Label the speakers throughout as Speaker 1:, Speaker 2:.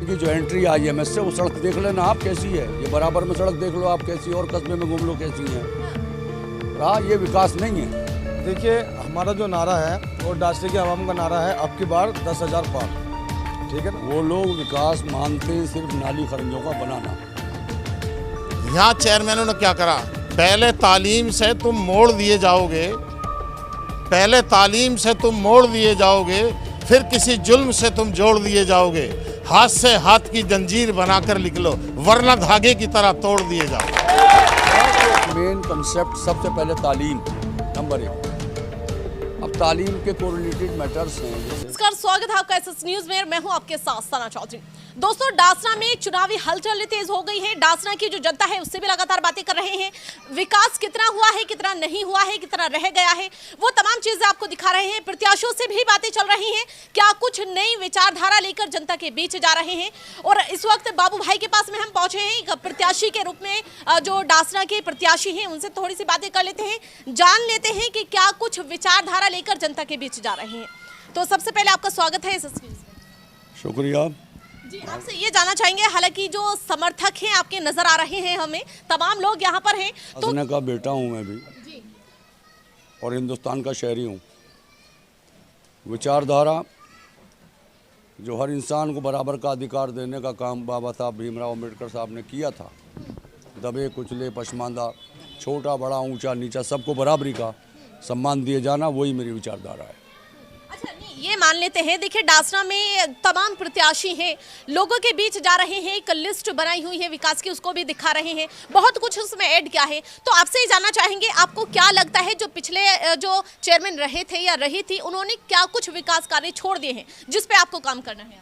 Speaker 1: की जो entry IMS से वो सड़क देख लेना आप कैसी है, ये बराबर में सड़क देख लो आप कैसी, और कस्बे में घूम लो कैसी है। हाँ, ये विकास नहीं है।
Speaker 2: देखिए, हमारा जो नारा है वो डासरी के आवाम का नारा है, अब की बार 10,000 पार। ठीक है ना?
Speaker 1: वो लोग विकास मानते हैं सिर्फ नाली खरंजों का बनाना।
Speaker 3: यहाँ चेयरमैनों ने क्या करा, पहले तालीम से तुम मोड़ दिए जाओगे, पहले तालीम से तुम मोड़ दिए जाओगे, फिर किसी जुल्म से तुम जोड़ दिए जाओगे। हाथ से हाथ की जंजीर बनाकर निकलो, वरना धागे की तरह तोड़ दिए जाओ।
Speaker 1: मेन कंसेप्ट सबसे पहले तालीम नंबर 1। अब तालीम के कोरिलेटेड मैटर्स हैं जैसे।
Speaker 4: नमस्कार, स्वागत है आपका SS न्यूज में। मैं हूं आपके साथ सना चौधरी। दोस्तों, डासना में चुनावी हलचल तेज हो गई है। डासना की जो जनता है उससे भी लगातार बातें कर रहे हैं। विकास कितना हुआ है, कितना नहीं हुआ है, कितना रह गया है, वो तमाम चीजें आपको दिखा रहे हैं। प्रत्याशियों से भी बातें चल रही हैं, क्या कुछ नई विचारधारा लेकर जनता के बीच जा रहे हैं। और इस वक्त बाबू भाई के पास में हम पहुंचे हैं, एक प्रत्याशी के रूप में जो डासना के प्रत्याशी हैं उनसे थोड़ी सी बातें कर लेते हैं, जान लेते हैं कि क्या कुछ विचारधारा लेकर जनता के बीच जा रहे हैं। तो सबसे पहले आपका स्वागत है SS न्यूज में।
Speaker 1: शुक्रिया
Speaker 4: जी, आपसे ये जानना चाहेंगे, हालांकि जो समर्थक हैं आपके नजर आ रहे हैं, हमें तमाम लोग यहाँ पर हैं, तो
Speaker 1: हसने का बेटा हूँ मैं भी
Speaker 4: जी,
Speaker 1: और हिंदुस्तान का शहरी हूँ। विचारधारा जो हर इंसान को बराबर का अधिकार देने का काम बाबा साहब भीमराव अम्बेडकर साहब ने किया था। दबे कुचले पसमानदा, छोटा बड़ा ऊंचा नीचा सबको बराबरी का सम्मान दिए जाना, वही मेरी विचारधारा है।
Speaker 4: अच्छा, नहीं, ये मान लेते हैं, देखिए डासना में तमाम प्रत्याशी हैं, लोगों के बीच जा रहे हैं, एक लिस्ट बनाई हुई है विकास की, उसको भी दिखा रहे हैं, बहुत कुछ उसमें ऐड किया है। तो आपसे ही जानना चाहेंगे, आपको क्या लगता है जो पिछले जो चेयरमैन रहे थे या रही थी, उन्होंने क्या कुछ विकास कार्य छोड़ दिए हैं जिस पे आपको काम करना है?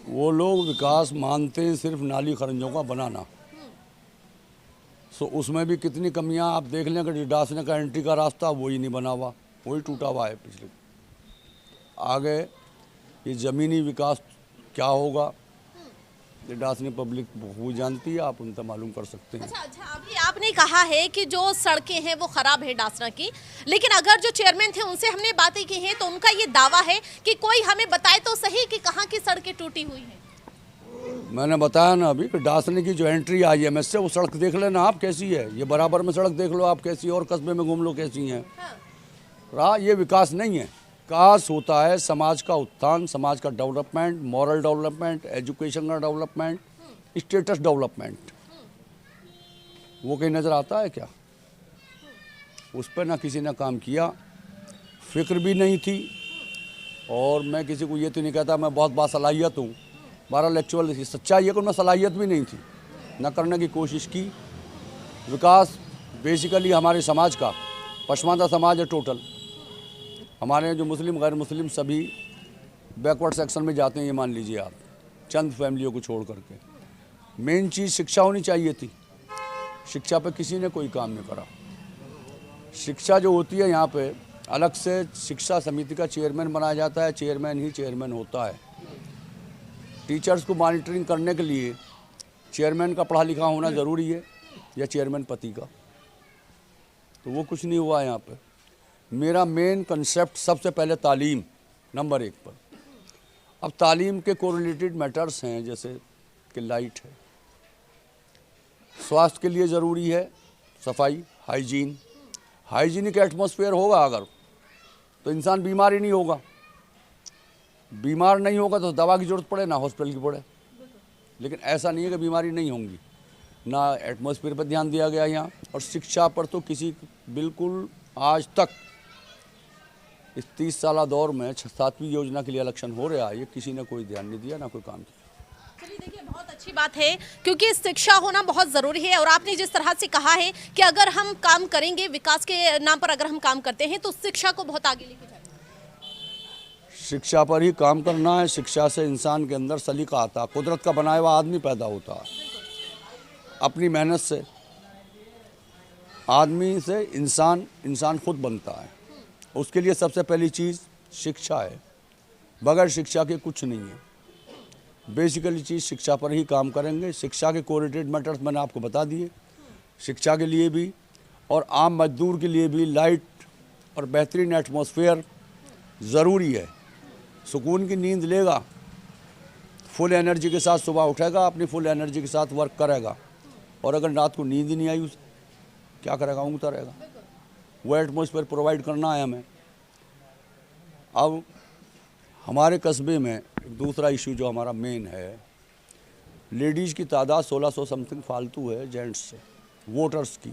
Speaker 1: वो लोग विकास मानते हैं सिर्फ नाली खरंजों का बनाना। सो उसमें भी कितनी कमियां आप देख लें कि डासने का एंट्री का रास्ता वही नहीं बना हुआ, वही टूटा हुआ है पिछले। आगे ये ज़मीनी विकास क्या होगा, ये डासनी पब्लिक वो जानती है, आप उनसे मालूम कर सकते हैं।
Speaker 4: अच्छा, अभी आपने कहा है कि जो सड़कें हैं वो खराब है डासना की, लेकिन अगर जो चेयरमैन थे उनसे हमने बातें की हैं तो उनका ये दावा है कि कोई हमें बताए तो सही कि कहाँ की सड़कें टूटी हुई हैं।
Speaker 1: मैंने बताया ना अभी कि डासने की जो एंट्री IMS से वो सड़क देख लेना आप कैसी है, ये बराबर में सड़क देख लो आप कैसी, और कस्बे में घूम लो कैसी हैं। ये विकास नहीं है। विकास होता है समाज का उत्थान, समाज का डेवलपमेंट, मॉरल डेवलपमेंट, एजुकेशन का डेवलपमेंट, स्टेटस डेवलपमेंट। वो कहीं नज़र आता है क्या? उस पर ना किसी ने काम किया, फिक्र भी नहीं थी। और मैं किसी को ये तो नहीं कहता मैं बहुत बासलाहियत हूँ, बहरहाल एक्चुअल सच्चाई है कि उनमें सलाहियत भी नहीं थी, न करने की कोशिश की। विकास बेसिकली हमारे समाज का पसमानदा समाज है टोटल। हमारे जो मुस्लिम गैर मुस्लिम सभी बैकवर्ड सेक्शन में जाते हैं, ये मान लीजिए आप, चंद फैमिलियों को छोड़ करके। मेन चीज़ शिक्षा होनी चाहिए थी, शिक्षा पे किसी ने कोई काम नहीं करा। शिक्षा जो होती है यहाँ पे अलग से शिक्षा समिति का चेयरमैन बनाया जाता है, चेयरमैन ही चेयरमैन होता है। टीचर्स को मॉनिटरिंग करने के लिए चेयरमैन का पढ़ा लिखा होना ज़रूरी है या चेयरमैन पति का, तो वो कुछ नहीं हुआ यहाँ पे। मेरा मेन कंसेप्ट सबसे पहले तालीम नंबर 1 पर। अब तालीम के कोरिलेटेड मैटर्स हैं जैसे कि लाइट है, स्वास्थ्य के लिए ज़रूरी है सफाई, हाइजीन। हाइजीनिक एटमॉस्फेयर होगा अगर तो इंसान बीमार ही नहीं होगा, बीमार नहीं होगा तो दवा की ज़रूरत पड़े ना हॉस्पिटल की पड़े। लेकिन ऐसा नहीं है कि बीमारी नहीं होंगी, ना एटमॉस्फेयर पर ध्यान दिया गया यहाँ। और शिक्षा पर तो किसी बिल्कुल आज तक इस 30 साल दौर में 7वीं योजना के लिए इलेक्शन हो रहा है, ये किसी ने कोई ध्यान नहीं दिया ना कोई काम किया।
Speaker 4: चलिए, देखिए बहुत अच्छी बात है क्योंकि शिक्षा होना बहुत ज़रूरी है। और आपने जिस तरह से कहा है कि अगर हम काम करेंगे विकास के नाम पर, अगर हम काम करते हैं तो शिक्षा को बहुत आगे लेके जाएंगे।
Speaker 1: शिक्षा पर ही काम करना है। शिक्षा से इंसान के अंदर सलीका आता है, कुदरत का बनाया हुआ आदमी पैदा होता है। अपनी मेहनत से आदमी से इंसान खुद बनता है। उसके लिए सबसे पहली चीज़ शिक्षा है, बगैर शिक्षा के कुछ नहीं है। बेसिकली चीज़ शिक्षा पर ही काम करेंगे। शिक्षा के कोरिलेटेड मैटर्स मैंने आपको बता दिए। शिक्षा के लिए भी और आम मजदूर के लिए भी लाइट और बेहतरीन एटमॉस्फेयर ज़रूरी है। सुकून की नींद लेगा, फुल एनर्जी के साथ सुबह उठेगा, अपनी फुल एनर्जी के साथ वर्क करेगा। और अगर रात को नींद ही नहीं आई उसे, क्या करेगा? ऊँगता रहेगा। वो एटमॉस्फेयर प्रोवाइड करना है हमें। अब हमारे कस्बे में एक दूसरा इशू जो हमारा मेन है, लेडीज़ की तादाद 1600 समथिंग फालतू है जेंट्स से, वोटर्स की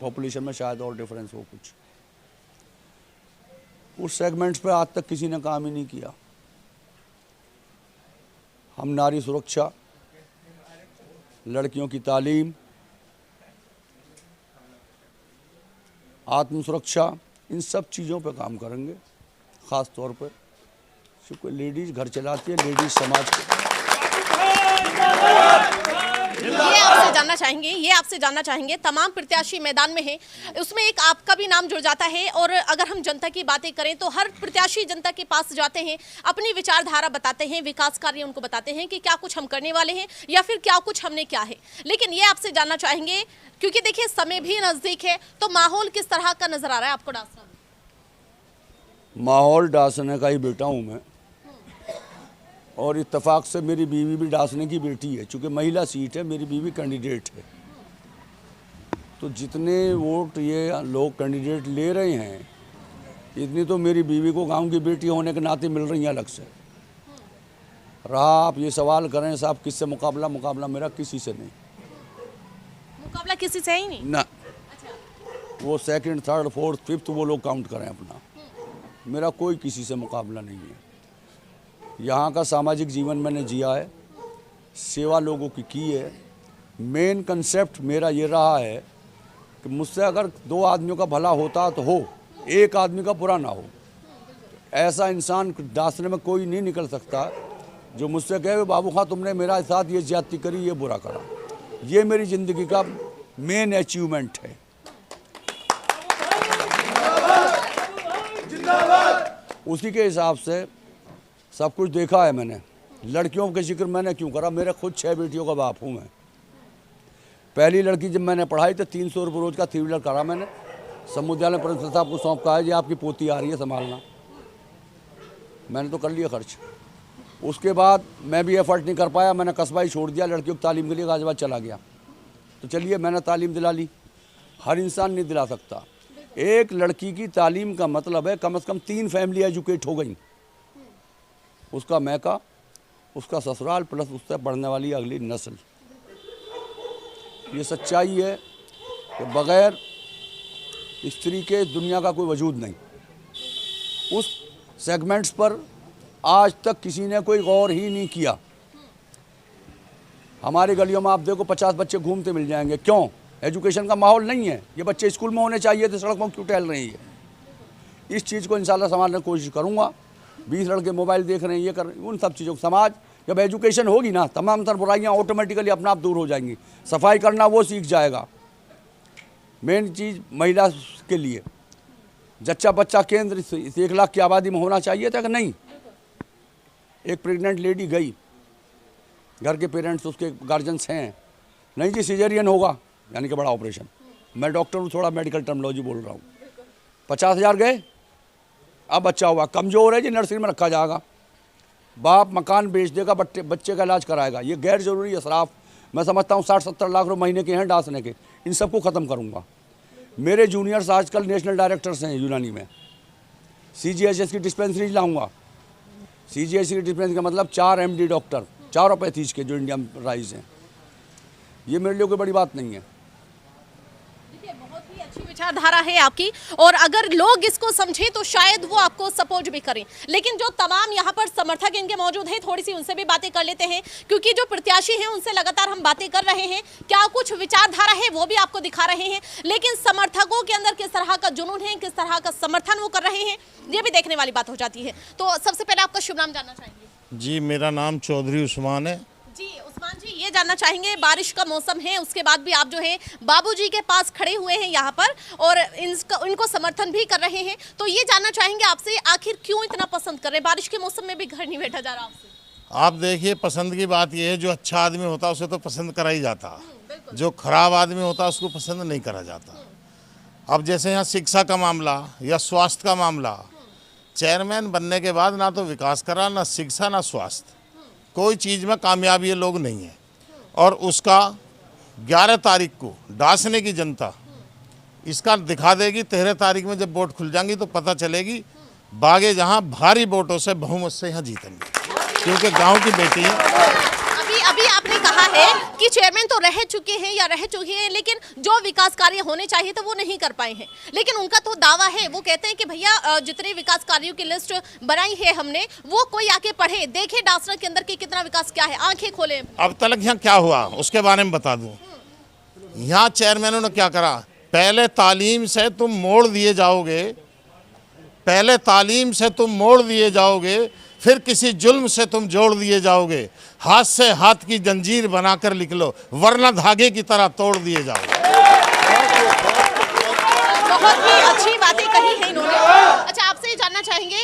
Speaker 1: पॉपुलेशन में शायद और डिफरेंस हो कुछ। उस सेगमेंट्स पे आज तक किसी ने काम ही नहीं किया। हम नारी सुरक्षा, लड़कियों की तालीम, आत्म सुरक्षा, इन सब चीज़ों पे काम करेंगे। ख़ास तौर पर क्योंकि लेडीज़ घर चलाती है, लेडीज़ समाज को।
Speaker 4: ये आपसे जानना चाहेंगे तमाम प्रत्याशी मैदान में हैं, उसमें एक आपका भी नाम जुड़ जाता है। और अगर हम जनता की बातें करें तो हर प्रत्याशी जनता के पास जाते हैं, अपनी विचारधारा बताते हैं, विकास कार्य उनको बताते हैं कि क्या कुछ हम करने वाले हैं या फिर क्या कुछ हमने क्या है। लेकिन ये आपसे जानना चाहेंगे, क्योंकि देखिए समय भी नजदीक है, तो माहौल किस तरह का नजर आ रहा है आपको डासना में?
Speaker 1: माहौल डासने का ही बेटा हूँ मैं, और इत्तेफाक से मेरी बीवी भी डासने की बेटी है। चूँकि महिला सीट है, मेरी बीवी कैंडिडेट है, तो जितने वोट ये लोग कैंडिडेट ले रहे हैं, इतनी तो मेरी बीवी को गांव की बेटी होने के नाते मिल रही हैं अलग से। रहा आप ये सवाल करें साहब किससे मुकाबला मेरा किसी से नहीं।
Speaker 4: मुकाबला किसी से ही नहीं
Speaker 1: ना। वो सेकंड, थर्ड, फोर्थ, फिफ्थ वो लोग काउंट करें अपना, मेरा कोई किसी से मुकाबला नहीं है। यहाँ का सामाजिक जीवन मैंने जिया है, सेवा लोगों की है। मेन कंसेप्ट मेरा ये रहा है कि मुझसे अगर 2 आदमियों का भला होता तो हो, एक आदमी का बुरा ना हो। ऐसा इंसान डांसने में कोई नहीं निकल सकता जो मुझसे कहे बाबू खां तुमने मेरा साथ ये ज्यादती करी, ये बुरा करा। ये मेरी ज़िंदगी का मेन अचीवमेंट है। उसी के हिसाब से सब कुछ देखा है मैंने। लड़कियों के जिक्र मैंने क्यों करा, मेरे खुद 6 बेटियों का बाप हूँ मैं। पहली लड़की जब मैंने पढ़ाई तो 300 रुपये रोज़ का 3 व्हीलर करा मैंने। समुदाय प्रिंसिपल साहब को सौंप कहा है जी आपकी पोती आ रही है संभालना, मैंने तो कर लिया खर्च। उसके बाद मैं भी एफर्ट नहीं कर पाया, मैंने कस्बा ही छोड़ दिया, लड़कियों की तालीम के लिए गाजियाबाद चला गया। तो चलिए मैंने तालीम दिला ली, हर इंसान नहीं दिला सकता। एक लड़की की तालीम का मतलब है कम से कम 3 फैमिली एजुकेट हो गई, उसका मैका, उसका ससुराल, प्लस उससे बढ़ने वाली अगली नस्ल। ये सच्चाई है कि बग़ैर स्त्री के दुनिया का कोई वजूद नहीं। उस सेगमेंट्स पर आज तक किसी ने कोई गौर ही नहीं किया। हमारी गलियों में आप देखो 50 बच्चे घूमते मिल जाएंगे, क्यों? एजुकेशन का माहौल नहीं है। ये बच्चे स्कूल में होने चाहिए थे, सड़क में क्यों टहल रही है? इस चीज़ को इंशाल्लाह संभालने की कोशिश करूँगा। 20 लड़के मोबाइल देख रहे हैं, ये कर रहे हैं, उन सब चीज़ों को समाज जब एजुकेशन होगी ना, तमाम तर बुराइयाँ ऑटोमेटिकली अपने आप दूर हो जाएंगी। सफाई करना वो सीख जाएगा। मेन चीज़ महिला के लिए जच्चा बच्चा केंद्र 1 लाख की आबादी में होना चाहिए था कि नहीं? एक प्रेग्नेंट लेडी गई, घर के पेरेंट्स उसके गार्जियंस हैं, नहीं जी सीजरियन होगा, यानी कि बड़ा ऑपरेशन। मैं डॉक्टर हूँ, थोड़ा मेडिकल टर्मिनोलॉजी बोल रहा हूँ। 50,000 गए, अब बच्चा हुआ, कमज़ोर है जी, नर्सरी में रखा जाएगा। बाप मकान बेच देगा, बच्चे का इलाज कराएगा। ये गैर ज़रूरी इसराफ मैं समझता हूँ 60-70 लाख रुपये महीने के हैं डांसने के, इन सबको ख़त्म करूँगा। मेरे जूनियर्स आजकल नेशनल डायरेक्टर्स हैं यूनानी में। CGHS की डिस्पेंसरीज लाऊंगा। CGHS की डिस्पेंसरी का मतलब 4 MD डॉक्टर, 4 पैथीज के जो इंडिया में राइज हैं। ये मेरे लिए कोई बड़ी बात नहीं है।
Speaker 4: बहुत ही अच्छी विचारधारा है आपकी, और अगर लोग इसको समझे तो शायद वो आपको सपोर्ट भी करें। लेकिन जो तमाम यहाँ पर समर्थक इनके मौजूद हैं, थोड़ी सी उनसे भी बातें कर लेते हैं, क्योंकि जो प्रत्याशी हैं उनसे लगातार हम बातें कर रहे हैं। क्या कुछ विचारधारा है वो भी आपको दिखा रहे हैं, लेकिन समर्थकों के अंदर किस तरह का जुनून है, किस तरह का समर्थन वो कर रहे हैं, ये भी देखने वाली बात हो जाती है। तो सबसे पहले आपका शुभ नाम जानना चाहेंगे?
Speaker 3: जी मेरा नाम चौधरी उस्मान है।
Speaker 4: जी उस्मान जी, ये जानना चाहेंगे, बारिश का मौसम है, उसके बाद भी आप जो है बाबूजी के पास खड़े हुए हैं यहाँ पर और इनको समर्थन भी कर रहे हैं, तो ये जानना चाहेंगे आपसे आखिर क्यों इतना पसंद कर रहे हैं? बारिश के मौसम में भी घर नहीं बैठा जा रहा आपसे।
Speaker 3: आप देखिए, पसंद की बात यह है, जो अच्छा आदमी होता है उसे तो पसंद करा ही जाता, जो खराब आदमी होता है उसको पसंद नहीं करा जाता। अब जैसे यहाँ शिक्षा का मामला या स्वास्थ्य का मामला चेयरमैन बनने के बाद ना तो विकास करा, ना शिक्षा, ना स्वास्थ्य, कोई चीज़ में कामयाब ये लोग नहीं है। और उसका 11 तारीख को डासने की जनता इसका दिखा देगी। 13 तारीख में जब वोट खुल जाएंगी तो पता चलेगी। बागे जहां भारी वोटों से बहुमत से यहाँ जीतेंगे, क्योंकि गांव की बेटी है।
Speaker 4: अभी आपने कहा है कि चेयरमैन तो रह चुके हैं या रह चुके हैं, लेकिन जो विकास कार्य होने चाहिए तो वो नहीं कर पाए हैं। लेकिन उनका तो दावा है, वो कहते हैं कि भैया जितने विकास कार्यों की लिस्ट बनाई है हमने, वो कोई आके पढ़े, देखे डासना के अंदर की कितना विकास क्या है, आंखें खोले।
Speaker 3: अब तक यहाँ क्या हुआ उसके बारे में बता दूं। यहाँ चेयरमैनों ने क्या करा, पहले तालीम से तुम मोड़ दिए जाओगे, पहले तालीम से तुम मोड़ दिए जाओगे, फिर किसी जुल्म से तुम जोड़ दिए जाओगे। हाथ से हाथ की जंजीर बनाकर लिख लो, वरना धागे की तरह तोड़ दिए जाओगे।
Speaker 4: बहुत ही अच्छी बातें कही है इन्होंने। अच्छा, आपसे ये जानना चाहेंगे,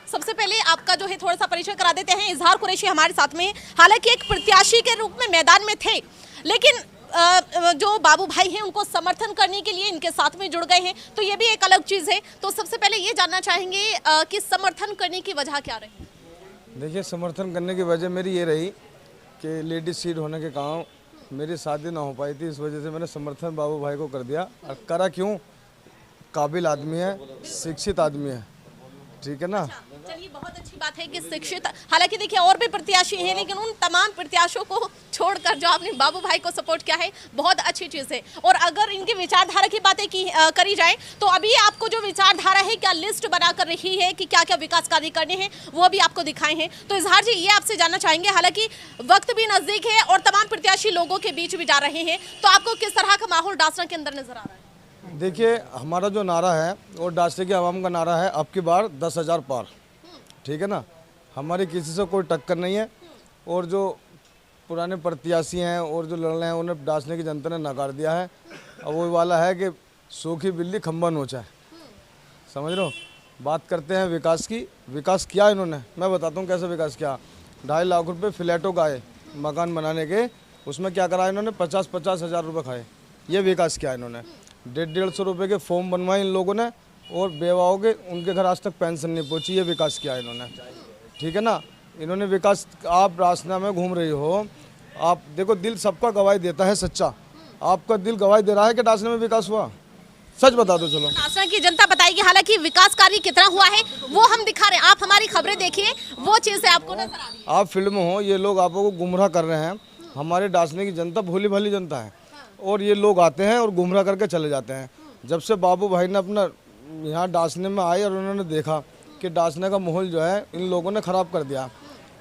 Speaker 4: सबसे पहले आपका जो है थोड़ा सा परिचय करा देते हैं। इजहार कुरैशी हमारे साथ में, हालांकि एक प्रत्याशी के रूप में मैदान में थे, लेकिन जो बाबू भाई हैं उनको समर्थन करने के लिए इनके साथ में जुड़ गए हैं, तो ये भी एक अलग चीज़ है। तो सबसे पहले ये जानना चाहेंगे कि समर्थन करने की वजह क्या रही?
Speaker 2: देखिए, समर्थन करने की वजह मेरी ये रही कि लेडीज सीट होने के कारण मेरी शादी ना हो पाई थी, इस वजह से मैंने समर्थन बाबू भाई को कर दिया। और करा क्यों, काबिल आदमी है, शिक्षित आदमी है, ठीक है ना।
Speaker 4: चलिए, बहुत अच्छी बात है कि शिक्षित, हालांकि देखिए और भी प्रत्याशी हैं, लेकिन उन तमाम प्रत्याशियों को छोड़कर जो आपने बाबू भाई को सपोर्ट किया है, बहुत अच्छी चीज़ है। और अगर इनकी विचारधारा की बातें करी जाए तो अभी आपको जो विचारधारा है, क्या लिस्ट बना कर रही है कि क्या क्या विकास कार्य करने हैं, वो अभी आपको दिखाए हैं। तो इजहार जी, ये आपसे जानना चाहेंगे, हालांकि वक्त भी नज़दीक है और तमाम प्रत्याशी लोगों के बीच भी जा रहे हैं, तो आपको किस तरह का माहौल डासना के अंदर नजर आ रहा है?
Speaker 2: देखिए, हमारा जो नारा है वो डासने की आवाम का नारा है, अब की बार 10,000 पार, ठीक है ना। हमारी किसी से कोई टक्कर नहीं है। और जो पुराने प्रत्याशी हैं और जो लड़ रहे हैं, उन्हें डासने की जनता ने नकार दिया है। अब वो वाला है कि सूखी बिल्ली खंबा नोचा है, समझ लो। बात करते हैं विकास की। विकास किया इन्होंने, मैं बताता हूँ कैसे विकास किया। 2.5 लाख रुपये फ्लैटों का आए मकान बनाने के, उसमें क्या करा इन्होंने, 50-50 हज़ार रुपये खाए। ये विकास किया इन्होंने। 150-150 रुपये के फॉर्म बनवाए इन लोगों ने, और बेवाओं के उनके घर आज तक पेंशन नहीं पहुंची। ये विकास किया इन्होंने, ठीक है ना। इन्होंने विकास, आप रास्ता में घूम रही हो, आप देखो, दिल सबका गवाही देता है सच्चा। आपका दिल गवाही दे रहा है कि डासने में विकास हुआ, सच बता दो। चलो,
Speaker 4: डासना की जनता बताएगी, हालांकि विकास कार्य कितना हुआ है वो हम दिखा रहे हैं। आप हमारी खबरें देखिए, वो चीज़ है आपको नजर आ रही है।
Speaker 2: आप फील्ड में हो, ये लोग आपको गुमराह कर रहे हैं। हमारे डासने की जनता भोली भाली जनता है, और ये लोग आते हैं और गुमराह करके चले जाते हैं। जब से बाबू भाई ने अपना यहाँ डासने में आए और उन्होंने देखा कि डासने का माहौल जो है इन लोगों ने ख़राब कर दिया,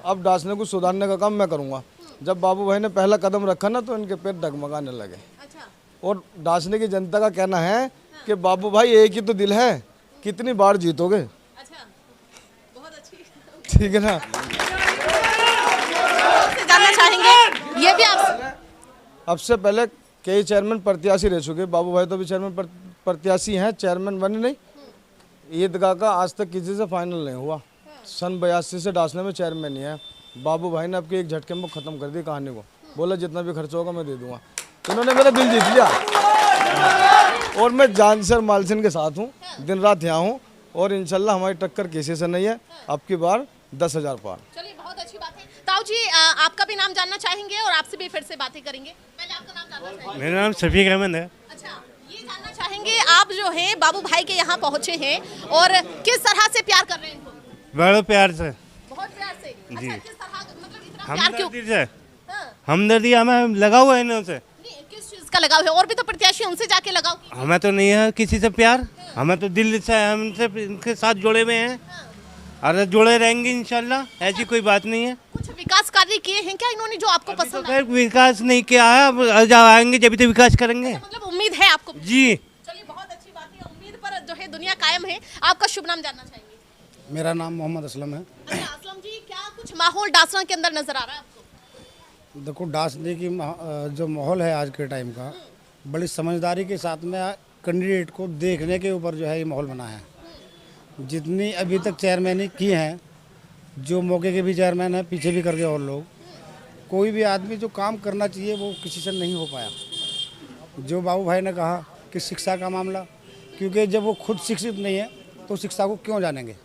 Speaker 2: अब डासने को सुधारने का काम मैं करूँगा। जब बाबू भाई ने पहला कदम रखा ना, तो इनके पेट डगमगाने लगे। और डासने की जनता का कहना है कि बाबू भाई एक ही तो दिल है, कितनी बार जीतोगे।
Speaker 4: बहुत अच्छी,
Speaker 2: ठीक है ना।
Speaker 4: जानना चाहेंगे ये भी आप।
Speaker 2: अब से पहले कई चेयरमैन प्रत्याशी रह चुके, बाबू भाई तो भी चेयरमैन प्रत्याशी हैं, चेयरमैन बने नहीं। ईदगाह का आज तक किसी से फाइनल नहीं हुआ। सन 82 से डासने में चेयरमैन ही है। बाबू भाई ने अब के एक झटके में ख़त्म कर दी कहानी को, बोला जितना भी खर्च होगा मैं दे दूंगा। इन्होंने मेरा दिल जीत लिया, और मैं जान से और माल से इनके साथ हूँ, दिन रात यहाँ हूँ, और इंशाल्लाह हमारी टक्कर किसी से नहीं है। अब की बार 10,000 पार।
Speaker 4: चलिए, बहुत अच्छी बात है। ताऊ जी, आपका भी नाम जानना चाहेंगे और आपसे भी फिर से बातें करेंगे। पहले आपका नाम जानना चाहेंगे।
Speaker 5: मेरा नाम शफीक अहमद है।
Speaker 4: अच्छा, ये जानना चाहेंगे, आप जो है बाबू भाई के यहाँ पहुँचे हैं और किस तरह से प्यार कर रहे हैं इनको?
Speaker 5: बड़े प्यार से,
Speaker 4: बहुत प्यार से।
Speaker 5: जी।
Speaker 4: अच्छा, किस तरह, मतलब इतना प्यार क्यों?
Speaker 5: हमदर्दी से,
Speaker 4: हाँ।
Speaker 5: हमदर्दी हमें लगा हुआ है इन्हों से।
Speaker 4: नहीं, किस चीज का लगाव है? और भी तो प्रत्याशी, उनसे जाके लगाव कीजिए।
Speaker 5: हमें तो नहीं है किसी से प्यार, हमें तो दिल से, हमसे इनके साथ जुड़े हुए हैं और जुड़े रहेंगे इंशाल्लाह, ऐसी कोई बात नहीं है।
Speaker 4: कुछ विकास कार्य किए हैं क्या इन्होंने जो आपको
Speaker 5: तो
Speaker 4: पसंद
Speaker 5: खैर विकास नहीं किया है, अब जब आएंगे जब तो विकास करेंगे।
Speaker 4: मतलब उम्मीद है आपको?
Speaker 5: जी।
Speaker 4: चलिए, बहुत अच्छी बात है, उम्मीद पर जो है दुनिया कायम है। आपका शुभ नाम जानना चाहेंगे?
Speaker 6: मेरा नाम मोहम्मद असलम है।
Speaker 4: अच्छा, असलम जी, क्या कुछ माहौल डासना के अंदर नजर आ रहा है आपको?
Speaker 6: देखो, डासने की जो माहौल है आज के टाइम का, बड़ी समझदारी के साथ में कैंडिडेट को देखने के ऊपर जो है ये माहौल बना है। जितनी अभी तक चेयरमैन की हैं, जो मौके के भी चेयरमैन हैं, पीछे भी कर गए और लोग, कोई भी आदमी जो काम करना चाहिए वो किसी से नहीं हो पाया। जो बाबू भाई ने कहा कि शिक्षा का मामला, क्योंकि जब वो खुद शिक्षित नहीं है तो शिक्षा को क्यों जानेंगे।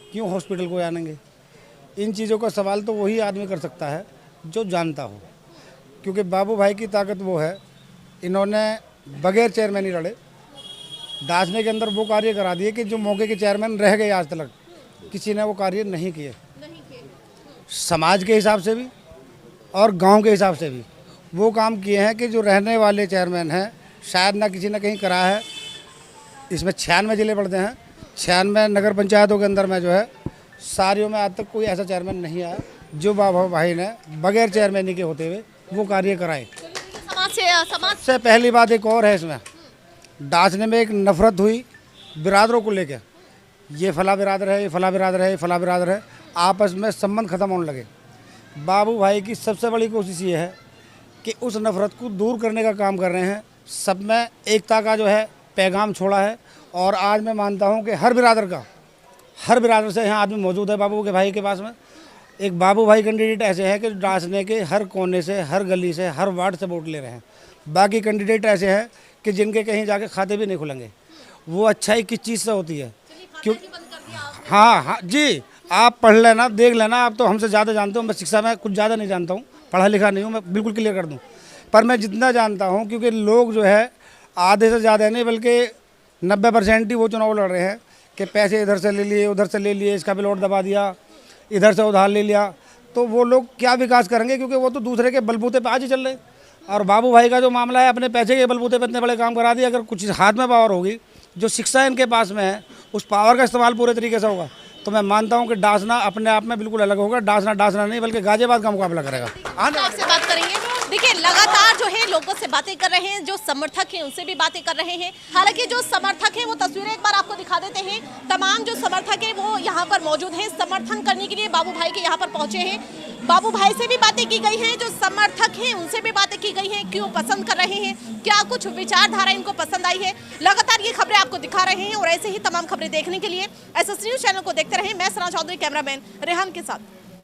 Speaker 6: क्यों हॉस्पिटल को आनेंगे? इन चीज़ों का सवाल तो वही आदमी कर सकता है जो जानता हो, क्योंकि बाबू भाई की ताकत वो है, इन्होंने बगैर चेयरमैन ही लड़े डासने के अंदर वो कार्य करा दिए कि जो मौके के चेयरमैन रह गए आज तक किसी ने वो कार्य नहीं किए। समाज के हिसाब से भी और गांव के हिसाब से भी वो काम किए हैं कि जो रहने वाले चेयरमैन हैं शायद ना किसी ने कहीं करा है। इसमें 96 जिले पड़ते हैं, 96 नगर पंचायतों के अंदर में जो है सारियों में आज तक कोई ऐसा चेयरमैन नहीं आया जो बाबा भाई ने बगैर चेयरमैनी के होते हुए वो कार्य कराए।
Speaker 4: समाज
Speaker 6: से पहली बात एक और है, इसमें डांसने में एक नफरत हुई बिरादरों को लेकर, ये फला बिरादर है, ये फला बिरादर है, ये फला बिरादर है, आपस में संबंध खत्म होने लगे। बाबू भाई की सबसे बड़ी कोशिश ये है कि उस नफरत को दूर करने का काम कर रहे हैं। सब में एकता का जो है पैगाम छोड़ा है और आज मैं मानता हूँ कि हर बिरादर से यहाँ आदमी मौजूद है बाबू के भाई के पास में। एक बाबू भाई कैंडिडेट ऐसे हैं कि डांसने के हर कोने से, हर गली से, हर वार्ड से वोट ले रहे हैं। बाकी कैंडिडेट ऐसे हैं कि जिनके कहीं जाके खाते भी नहीं खुलेंगे। वो अच्छाई किस चीज़ से होती है? क्यों? हाँ जी, आप पढ़ लेना, देख लेना, आप तो हमसे ज़्यादा जानते हो। मैं शिक्षा में कुछ ज़्यादा नहीं जानता हूँ, पढ़ा लिखा नहीं हूँ, मैं बिल्कुल क्लियर कर दूँ। पर मैं जितना जानता हूँ, क्योंकि लोग जो है आधे से ज़्यादा नहीं बल्कि 90% ही वो चुनाव लड़ रहे हैं कि पैसे इधर से ले लिए, उधर से ले लिए, इसका भी लोट दबा दिया, इधर से उधार ले लिया। तो वो लोग क्या विकास करेंगे? क्योंकि वो तो दूसरे के बलबूते पे आज ही चल रहे। और बाबू भाई का जो मामला है, अपने पैसे के बलबूते पे इतने बड़े काम करा दिए। अगर कुछ हाथ में पावर होगी, जो शिक्षा इनके पास में है, उस पावर का इस्तेमाल पूरे तरीके से होगा, तो मैं मानता हूं कि डांसना अपने आप में बिल्कुल अलग होगा। डांसना नहीं बल्कि गाजियाबाद का मुकाबला करेगा।
Speaker 4: आपसे बात करेंगे। देखिए, लगातार जो है लोगों से बातें कर रहे हैं, जो समर्थक हैं उनसे भी बातें कर रहे हैं। हालांकि जो समर्थक हैं वो तस्वीरें एक बार आपको दिखा देते हैं। तमाम जो समर्थक हैं वो यहाँ पर मौजूद हैं, समर्थन करने के लिए बाबू भाई के यहाँ पर पहुंचे हैं। बाबू भाई से भी बातें की गई हैं, जो समर्थक हैं उनसे भी बातें की गई हैं, क्यों पसंद कर रहे हैं, क्या कुछ विचारधारा इनको पसंद आई है। लगातार ये खबरें आपको दिखा रहे हैं और ऐसे ही तमाम खबरें देखने के लिए SS न्यूज़ चैनल को देखते रहें। मैं सना चौधरी, कैमरामैन रेहान के साथ।